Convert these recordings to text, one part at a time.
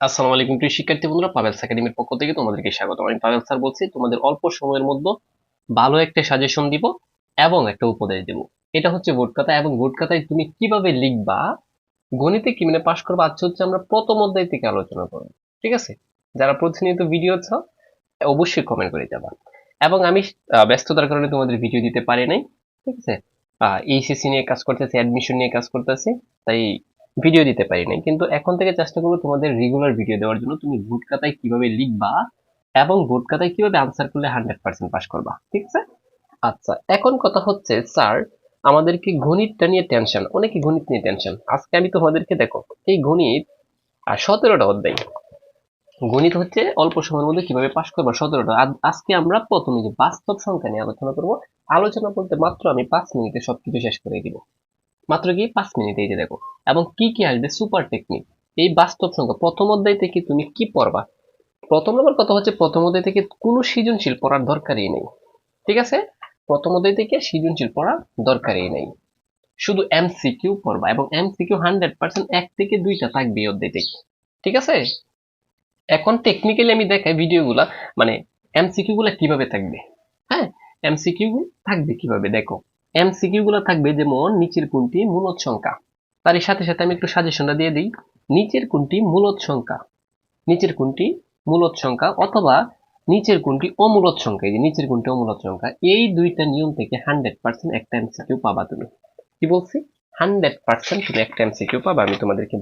আসসালামু আলাইকুম প্রিয় শিক্ষার্থী বন্ধুরা, পাভেলস একাডেমির পক্ষ থেকে তোমাদেরকে স্বাগত। আমি পাভেল স্যার বলছি। তোমাদের অল্প সময়ের মধ্যে ভালো একটা সাজেশন দিব এবং একটা উপদেশ দিব। এটা হচ্ছে বোর্ড খাতা, এবং বোর্ড খাতায় তুমি কিভাবে লিখবা, গণিতে কি মানে পাশ করবা, আজকে হচ্ছে আমরা প্রথম অধ্যায় থেকে আলোচনা করব। ঠিক আছে? যারা প্রতিনিয়ত ভিডিও চাও অবশ্যই কমেন্ট করে যাবা। এবং আমি ব্যস্ততার কারণে তোমাদের ভিডিও দিতে পারি নাই। ঠিক আছে? এইচএসসি নিয়ে কাজ করতেছি, অ্যাডমিশন নিয়ে কাজ করতেছি, তাই ভিডিও দিতে পারি নাই। কিন্তু এখন থেকে চেষ্টা করবো তোমাদের রেগুলার ভিডিও দেওয়ার জন্য। তুমি বোর্ড খাতায় কিভাবে লিখবা এবং বোর্ড খাতায় কিভাবে আনসার করলে 100% পাস করবা। ঠিক আছে? আচ্ছা, এখন কথা হচ্ছে স্যার, আমাদেরকে গণিতটা নিয়ে টেনশন, অনেকে গণিত নিয়ে টেনশন। আজকে আমি তোমাদেরকে দেখো, এই গণিত 17টা অধ্যায়। গণিত হচ্ছে অল্প সময়ের মধ্যে কিভাবে পাশ করবো 17টা। আজকে আমরা প্রথমে যে বাস্তব সংখ্যা নিয়ে আলোচনা করব। আলোচনা বলতে মাত্র আমি 5 মিনিটে সবকিছু শেষ করে দিব। মাত্র কি 5 মিনিটে, এই যে দেখো। এবং কি কি আসবে, সুপার টেকনিক। এই বাস্তব সংখ্যা প্রথম অধ্যায় থেকে তুমি কি পড়বা। প্রথম নম্বর কথা হচ্ছে, প্রথম অধ্যায় থেকে কোনো সৃজনশীল পড়ার দরকারই নেই। ঠিক আছে? প্রথম অধ্যায় থেকে সৃজনশীল পড়ার দরকারই নেই। শুধু এমসিকিউ পড়বা, এবং এমসিকিউ 100% 1 থেকে 2টা থাকবে এই অধ্যায় থেকে। ঠিক আছে? এখন টেকনিক্যালি আমি দেখাই ভিডিওগুলা, মানে এমসিকিউ গুলা কিভাবে থাকবে। হ্যাঁ, এমসিকিউ থাকবে কিভাবে দেখো। এমসিকিউ গুলা থাকবে যেমন নিচের কোনটি মূলদ সংখ্যা। তার সাথে সাথে আমি একটু সাজেশনটা দিয়ে দিই। নিচের কোনটি মূলদ সংখ্যা, নিচের কোনটি মূলদ সংখ্যা, অথবা নিচের কোনটি অমূলদ সংখ্যা। এই যে নিচের কোনটি অমূলদ সংখ্যা, এই দুইটা নিয়ম থেকে 100% একটা এমসিকিউ পাবা তুমি। কি বলছি? 100% তুমি একটা এমসিকিউ পাবা। আমি তোমাদেরকে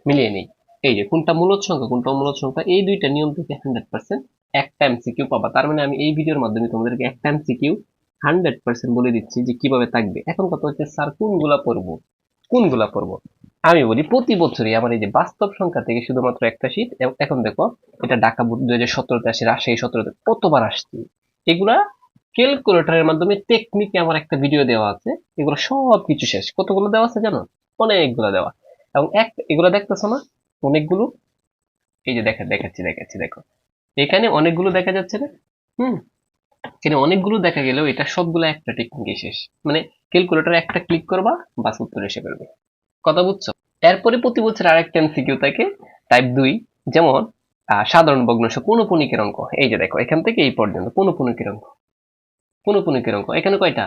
মিলিয়ে নিই। এই যে কোনটা মূলদ সংখ্যা কোনটা অমূলদ সংখ্যা, এই দুইটা নিয়ম থেকে 100% একটা এমসিকিউ পাবা। তার মানে আমি এই ভিডিওর মাধ্যমে তোমাদেরকে একটা এমসিকিউ 100% বলে দিচ্ছি যে কিভাবে থাকবে। এখন কথা হচ্ছে স্যার কোনগুলা পড়বো, কোনগুলা পড়বো। আমি বলি প্রতি বছরই আমার এই যে বাস্তব সংখ্যা থেকে শুধুমাত্র একটা শীট। এখন দেখো, এটা ঢাকা বোর্ড 2017-তে আসে, রাজশাহী 17-তে, কতবার আসছে এগুলা। ক্যালকুলেটরের মাধ্যমে টেকনিকে আমার একটা ভিডিও দেওয়া আছে। এগুলো সব কিছু শেষ। কতগুলো দেওয়া আছে জানো? অনেকগুলো দেওয়া। এবং এগুলো দেখতেছো না? অনেকগুলো। এই যে দেখাচ্ছি দেখাচ্ছি, দেখো এখানে অনেকগুলো দেখা যাচ্ছে না? হুম। এখানে অনেকগুলো দেখা গেলেও এটা সবগুলো একটা টেকনিকে শেষ। মানে ক্যালকুলেটর একটা ক্লিক করবা, বাস উত্তর এসে পড়বে। কথা বুঝছো? এরপরে প্রতি বছর আরেকটা এমসিকিউ থাকে, টাইপ 2। যেমন সাধারণ ভগ্নাংশ, পৌনঃপুনিকের অঙ্ক। এই যে দেখো, এখান থেকে এই পর্যন্ত পৌনঃপুনিকের অঙ্ক। পৌনঃপুনিকের অঙ্ক এখানে কয়টা?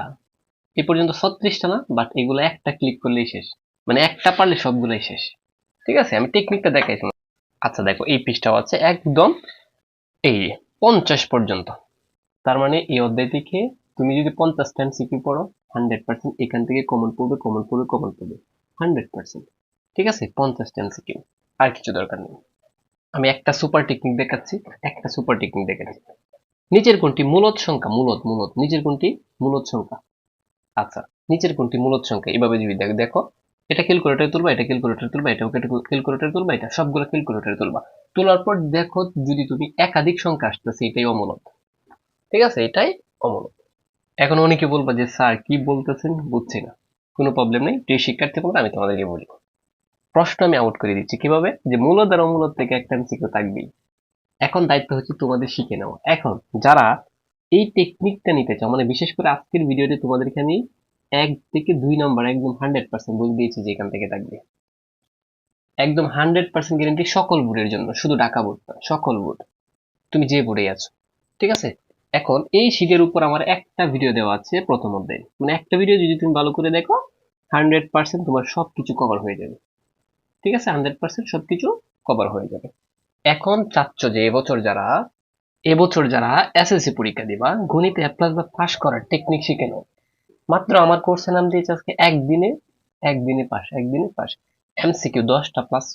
এই পর্যন্ত 36টা না, বাট এগুলো একটা ক্লিক করলেই শেষ। মানে একটা পারলে সবগুলাই শেষ। ঠিক আছে? আমি টেকনিকটা দেখাই তোমাকে। আচ্ছা দেখো, এই পৃষ্ঠাও আছে একদম, এই 50 পর্যন্ত। তার মানে এই অধ্যায় থেকে তুমি যদি 50টা এমসিকিউ পড়ো, 100% এখান থেকে কমন পড়বে, কমন পড়বে, কমন পড়বে। 100%। ঠিক আছে? 50টা এমসিকিউ, আর কিছু দরকার নেই। আমি একটা সুপার টেকনিক দেখাচ্ছি, একটা সুপার টেকনিক দেখাচ্ছি। নিচের কোনটি মূলদ সংখ্যা, মূলদ মূলদ, নিচের কোনটি মূলদ সংখ্যা। আচ্ছা, নিচের কোনটি মূলদ সংখ্যা, এভাবে যদি দেখো, এটা ক্যালকুলেটরে তুলবা, এটা ক্যালকুলেটরে তুলবা, এটা ক্যালকুলেটরে তুলবা, এটা সবগুলো ক্যালকুলেটরে তুলবা। তোলার পর দেখো, যদি তুমি একাধিক সংখ্যা আসতেছে, এটাই অমূলদ। ঠিক আছে? এটাই অমূলদ। এখন অনেকে বলবা যে স্যার কি বলতেছেন, বুঝছি না। কোনো প্রবলেম নেই, প্রিয় শিক্ষার্থী বন্ধুরা, আমি তোমাদেরকে বলি। প্রশ্ন আমি আউট করে দিচ্ছি কিভাবে, যে মূলদ আর অমূলদ থেকে একটা এমসিকিউ থাকবেই। এখন দায়িত্ব হচ্ছে তোমাদের শিখে নেওয়া। এখন যারা এই টেকনিকটা নিতে চাও, মানে বিশেষ করে আজকের ভিডিওতে তোমাদেরকে আমি 1 থেকে 2 নাম্বার একদম 100% বলে দিয়েছি যে এখান থেকে থাকবে। একদম 100% গ্যারেন্টি, সকল বোর্ডের জন্য, শুধু ঢাকা বোর্ড না, সকল বোর্ড। তুমি যে বোর্ডে আছো। ঠিক আছে? এখন এই শীটের উপর আমার একটা ভিডিও দেওয়া আছে প্রথম অধ্যায়ে। মানে একটা ভিডিও যদি তুমি ভালো করে দেখো, 100% তোমার সবকিছু কভার হয়ে যাবে। ঠিক আছে? 100% সবকিছু কভার হয়ে যাবে। এখন চাচ্ছ যে এবছর যারা এসএসসি পরীক্ষা দিবা, গণিতে এ প্লাস বা পাস করার টেকনিক শিখে নাও। মাত্র আমার কোর্সের নাম দিয়েছে আজকে একদিনে, একদিনে পাস, একদিনে পাস। এমসিকিউ 10টা প্লাস,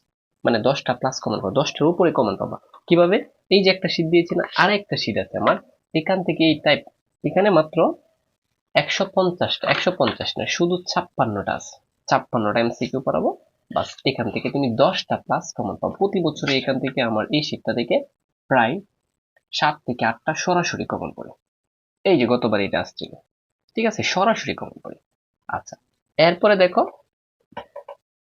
মানে 10টা প্লাস কমন পাবো, 10টার উপরে কমন পাবা। কিভাবে? এই যে একটা শীট দিয়েছি না, আর একটা শীট আছে আমার, এখান থেকে এই টাইপ, এখানে মাত্র 150টা, 150 না, শুধু 56টা আছে। 56টা এমসিকিউ পড়াবো। বাস, এখান থেকে তুমি 10টা প্লাস কমন পাবো প্রতি বছরে। এখান থেকে আমার এই শীটটা থেকে প্রায় 7 থেকে 8টা সরাসরি কমন পড়ে। এই যে গতবার এটা আসছিল। ঠিক আছে? সরাসরি কমন পড়ে। আচ্ছা, এরপরে দেখো,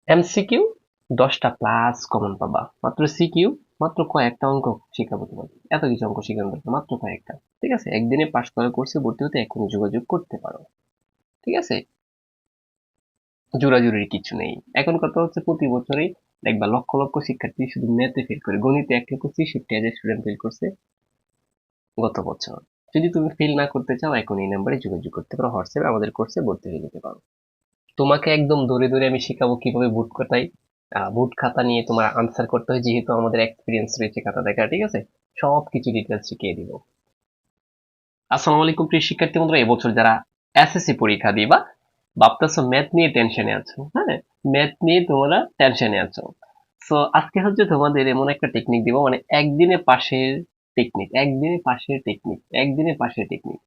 এমসিকিউ 10টা প্লাস কমন পাবা। মাত্র সিকিউ, মাত্র কয়েকটা অঙ্ক শিখাবো তোমাকে। এত কিছু অঙ্ক শিখানো দরকার, মাত্র কয়েকটা। ঠিক আছে? একদিনে পাশ করার কোর্সে ভর্তি হতে এখনই যোগাযোগ করতে পারো। ঠিক আছে? জোরাজুরির কিছু নেই। এখন কথা হচ্ছে প্রতি বছরই দেখবা লক্ষ লক্ষ শিক্ষার্থী শুধু ম্যাথে ফেল করে, গণিতে 1,63,হাজার স্টুডেন্ট ফেল করছে গত বছর। যদি তুমি ফেল না করতে চাও এখন এই নাম্বারে যোগাযোগ করতে পারো, হোয়াটসঅ্যাপে আমাদের কোর্সে ভর্তি হয়ে যেতে পারো। তোমাকে একদম ধরে ধরে আমি শেখাবো কিভাবে বুট খাতায় বুট খাতা নিয়ে তোমার আনসার করতে হয়, যেহেতু আমাদের এক্সপিরিয়েন্স রয়েছে খাতা দেখা, ঠিক আছে? সবকিছু ডিটেলস শিখিয়ে দিব। আসসালামু আলাইকুম প্রিয় শিক্ষার্থী বন্ধুরা, এবছর যারা এসএসসি পরীক্ষা দিবা, ভাবতেছো ম্যাথ নিয়ে টেনশনে আছো, হ্যাঁ, ম্যাথ নিয়ে তোমরা টেনশনে আছো। সো আজকে হচ্ছে তোমাদের এমন একটা টেকনিক দিব, মানে একদিনে পাশের টেকনিক, একদিনে পাশের টেকনিক, একদিনে পাশের টেকনিক।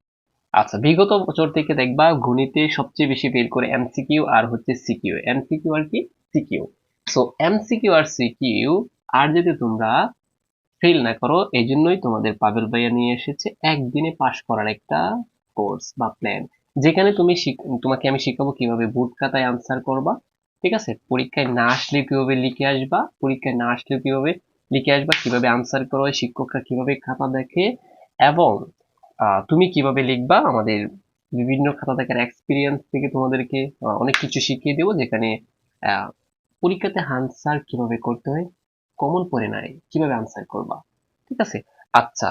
আচ্ছা, বিগত বছর থেকে দেখবা গণিতে সবচেয়ে বেশি বের করে এমসিকিউ আর হচ্ছে সিকিউ, এমসিকিউ আর কি সিকিউ। সো এমসিকিউ আর সিকিউ আর যদি তোমরা ফেল না করো, এই জন্যই তোমাদের পাবেল ভাইয়া নিয়ে এসেছে একদিনে পাশ করার একটা কোর্স বা প্ল্যান, যেখানে তোমাকে আমি শিখাবো কিভাবে বুট খাতায় আনসার করবা, ঠিক আছে? পরীক্ষায় না আসলে কিভাবে লিখে আসবা, পরীক্ষায় না আসলে কিভাবে লিখে আসবা, কিভাবে আনসার করো, শিক্ষকরা কিভাবে খাতা দেখে, এবং তুমি কিভাবে লিখবা। আমাদের বিভিন্ন খাতা দেখার এক্সপিরিয়েন্স থেকে তোমাদেরকে অনেক কিছু শিখিয়ে দেবো, যেখানে আহ, পরীক্ষাতে আনসার কিভাবে করতে হয়, কমন পড়ে নাই কিভাবে আনসার করবা, ঠিক আছে? আচ্ছা,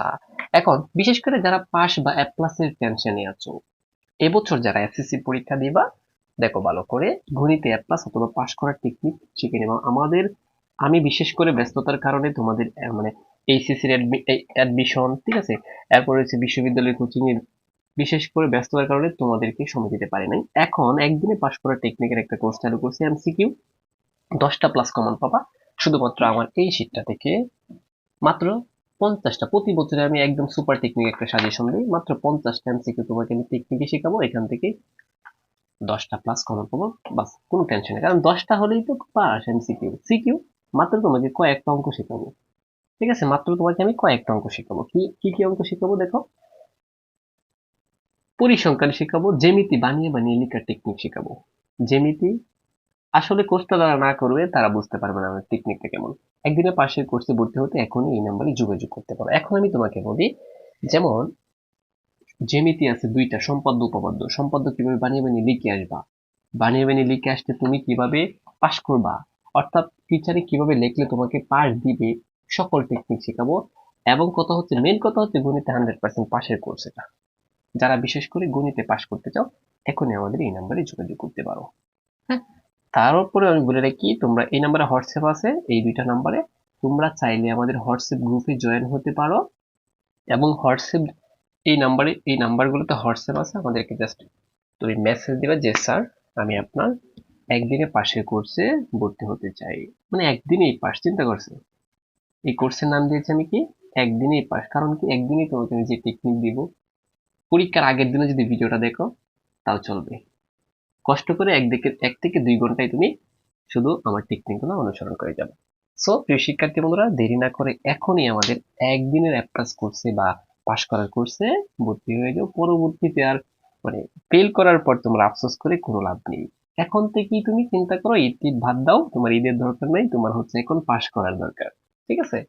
এখন বিশেষ করে যারা পাস বা এ প্লাসের টেনশনে আছো, এবছর যারা এসএসসি পরীক্ষা দিবা, দেখো ভালো করে গণিতে এ প্লাস অথবা পাস করার টেকনিক শিখে নেবা। আমি বিশেষ করে ব্যস্ততার কারণে তোমাদের মানে এইচএসসি এর অ্যাডমিশন, ঠিক আছে, এরপর হচ্ছে বিশ্ববিদ্যালয়ের কোচিং এর বিশেষ করে ব্যস্ততার কারণে তোমাদেরকে সময় দিতে পারি নাই। এখন একদিনে পাস করার টেকনিকের একটা কোর্স চালু করছি, এমসিকিউ 10টা প্লাস কমন পাবা শুধুমাত্র আমার এই শীটটা থেকে। মাত্র 50টা, প্রতি বছরে আমি একদম সুপার টেকনিক একটা সাজেশন দিই, মাত্র 50টা এমসিকিউ তোমাকে আমি টেকনিকে শেখাবো, এখান থেকে 10টা প্লাস কমন পাবো। বাস, কোনো টেনশন নেই, কারণ 10টা হলেই তো পাস। এমসিকিউ সিকিউ মাত্র তোমাকে কয়েকটা অঙ্ক শেখাবো, ঠিক আছে? মাত্র তোমাকে আমি কয়েকটা অঙ্ক শেখাবো। কি কি কি অঙ্ক শেখাবো দেখো, পরিসংখ্যান শেখাবো, জ্যামিতি বানিয়ে বানিয়ে লেখার টেকনিক শেখাবো। জ্যামিতি আসলে কোর্সটা যারা না করবে তারা বুঝতে পারবে না আমার টেকনিকটা কেমন। একদিনে পাশের কোর্সে ভর্তি হতে এখনই এই নাম্বারে যোগাযোগ করতে পারো। এখন আমি তোমাকে বলি, যেমন জ্যামিতি আছে দুইটা, সম্পাদ্য উপপাদ্য। সম্পাদ্য কিভাবে বানিয়ে বানিয়ে লিখে আসবা, বানিয়ে বানিয়ে লিখে আসতে তুমি কিভাবে পাস করবা, অর্থাৎ টিচারে কিভাবে লিখলে তোমাকে পাস দিবে, সকল টেকনিক শেখাবো। এবং কথা হচ্ছে, মেন কথা হচ্ছে গণিতে 100% পাশের কোর্স এটা। যারা বিশেষ করে গণিতে পাস করতে চাও, এখনই আমাদের এই নাম্বারে যোগাযোগ করতে পারো। হ্যাঁ, তার উপরে আমি বলে রাখি, তোমরা এই নাম্বারে হোয়াটসঅ্যাপ আছে, এই দুইটা নাম্বারে তোমরা চাইলে আমাদের হোয়াটসঅ্যাপ গ্রুপে জয়েন হতে পারো। এবং হোয়াটসঅ্যাপ এই নাম্বারগুলোতে হোয়াটসঅ্যাপ আছে, আমাদেরকে জাস্ট তুমি মেসেজ দিবে যে স্যার আমি আপনার একদিনে পাশের কোর্সে ভর্তি হতে চাই, মানে একদিনেই পাস, চিন্তা করছে। এই কোর্সের নাম দিয়েছি আমি কি, একদিনেই পাস। কারণ কি, একদিনেই তোমাকে আমি যে টেকনিক দিব, পরীক্ষার আগের দিনে যদি ভিডিওটা দেখো তাও চলবে। কষ্ট করে 1 থেকে 2 ঘন্টায় তুমি শুধু আমার টেকনিকগুলো অনুসরণ করে যাবে। সো প্রিয় শিক্ষার্থী বন্ধুরা, দেরি না করে এখনই আমাদের একদিনের অ্যাপ্লাস কোর্সে বা পাশ করার কোর্সে ভর্তি হয়ে যাও। পরবর্তীতে আর মানে ফেল করার পর তোমার আফসোস করে কোনো লাভ নেই। এখন থেকেই তুমি চিন্তা করো, ঈদ টিদ বাদ দাও, তোমার ঈদের দরকার নাই, তোমার হচ্ছে এখন পাশ করার দরকার, ঠিক আছে?